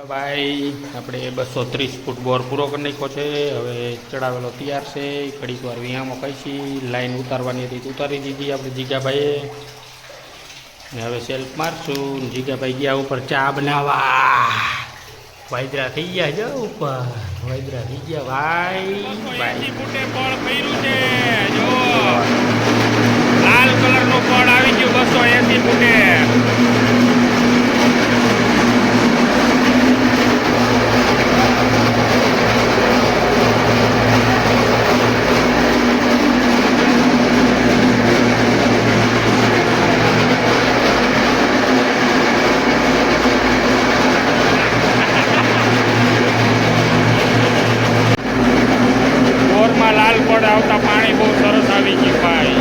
ભાઈ આપણે 230 ફૂટ બોર પૂરો કરી નાખ્યો છે। હવે ચડાવેલો તૈયાર છે। ઘડીક વાર વિહામાં કહીશી લાઈન ઉતારવાની હતી ઉતારી દીધી આપણે જીગાભાઈએ। ને હવે સેલ્ફ મારશું। જીગાભાઈ ગયા ઉપર ચા બનાવવા। વાયદરા થઈ ગયા જો ઉપર વાયદરા થઈ ગયા ભાઈ ભાઈ ફૂટે બળ ફર્યું છે જો લાલ કલરનું બળ આવી ગયું 280 ફૂટે। લાલ પડ આવતા પાણી બહુ સરસ આવી ગયું ભાઈ।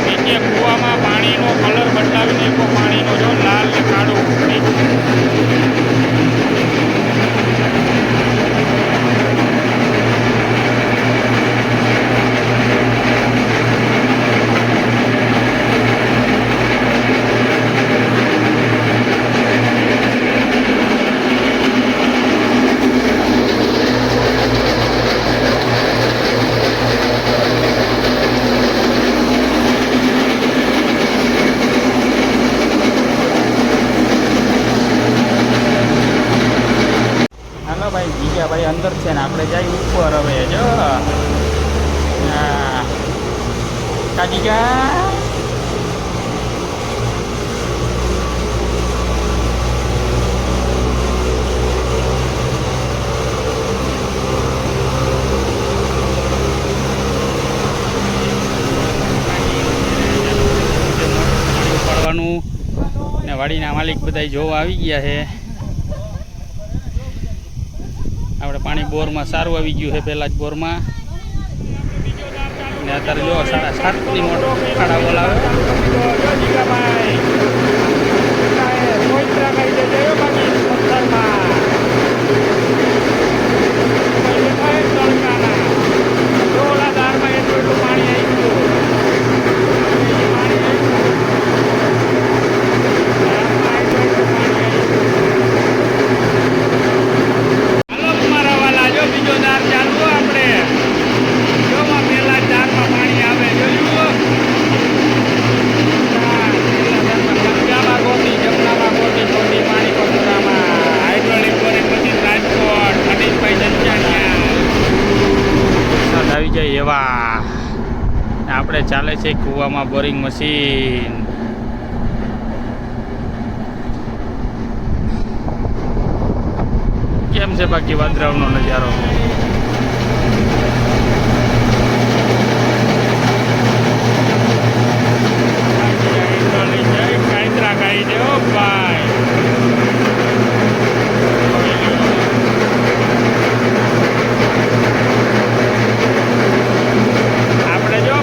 નીચે કૂવામાં પાણીનો કલર બદલાવી નાખ્યો પાણીનો જો લાલ ને કાળું થઈ ગયું। ભાઈ જીગાભાઈ અંદર છે ને આપણે જઈએ ઉપર હવે જો કાજીગા પડવાનું ને વાડીના માલિક બધા જોવા આવી ગયા છે। આપણે પાણી બોરમાં સારું આવી ગયું છે પહેલાં જ બોરમાં ને અત્યારે જો 7.5 મોટો ખાડા બોલાવે એવા આપણે ચાલે છે કૂવામાં બોરિંગ મશીન। કેમ છે બાકી વાદરાવનો નજારો? કાંતરા ગાઈ દેવો ભાઈ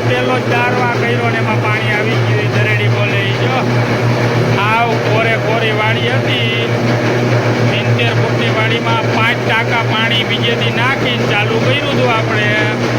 પેલો ચારવા કર્યો ને એમાં પાણી આવી ગયું દરેડી બોલે જો આવ કોરે કોરી વાડી હતી 70 ફૂટની વાડીમાં 5 ટાંકા પાણી બીજેથી નાખીને ચાલુ કર્યું હતું આપણે।